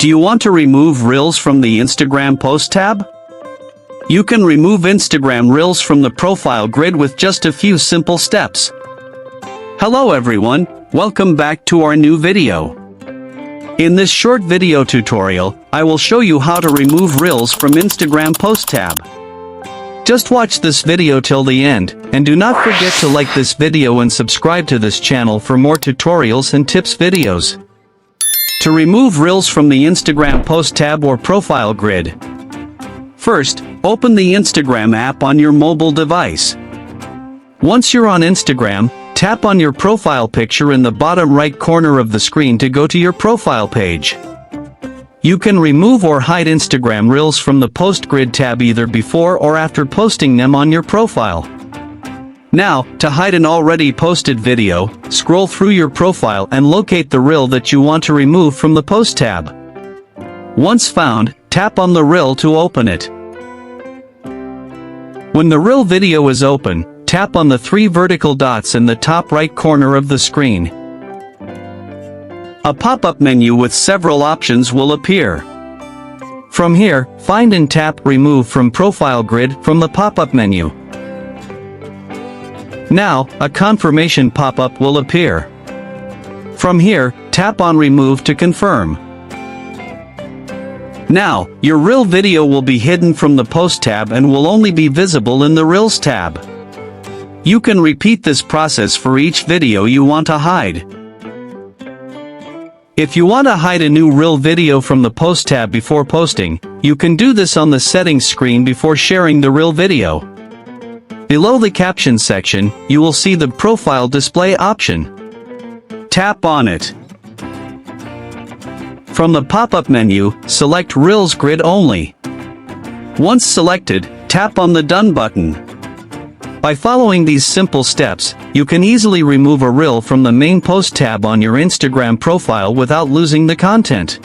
Do you want to remove Reels from the Instagram Post tab? You can remove Instagram Reels from the profile grid with just a few simple steps. Hello everyone, welcome back to our new video. In this short video tutorial, I will show you how to remove Reels from Instagram Post tab. Just watch this video till the end, and do not forget to like this video and subscribe to this channel for more tutorials and tips videos. To remove Reels from the Instagram Post tab or profile grid. First, open the Instagram app on your mobile device. Once you're on Instagram, tap on your profile picture in the bottom right corner of the screen to go to your profile page. You can remove or hide Instagram Reels from the Post Grid tab either before or after posting them on your profile. Now, to hide an already posted video, scroll through your profile and locate the Reel that you want to remove from the Post tab. Once found, tap on the Reel to open it. When the Reel video is open, tap on the three vertical dots in the top right corner of the screen. A pop-up menu with several options will appear. From here, find and tap Remove from Profile Grid from the pop-up menu. Now, a confirmation pop-up will appear. From here, tap on Remove to confirm. Now, your Reel video will be hidden from the Post tab and will only be visible in the Reels tab. You can repeat this process for each video you want to hide. If you want to hide a new Reel video from the Post tab before posting, you can do this on the settings screen before sharing the Reel video. Below the caption section, you will see the profile display option. Tap on it. From the pop-up menu, select Reels Grid only. Once selected, tap on the Done button. By following these simple steps, you can easily remove a Reel from the main Post tab on your Instagram profile without losing the content.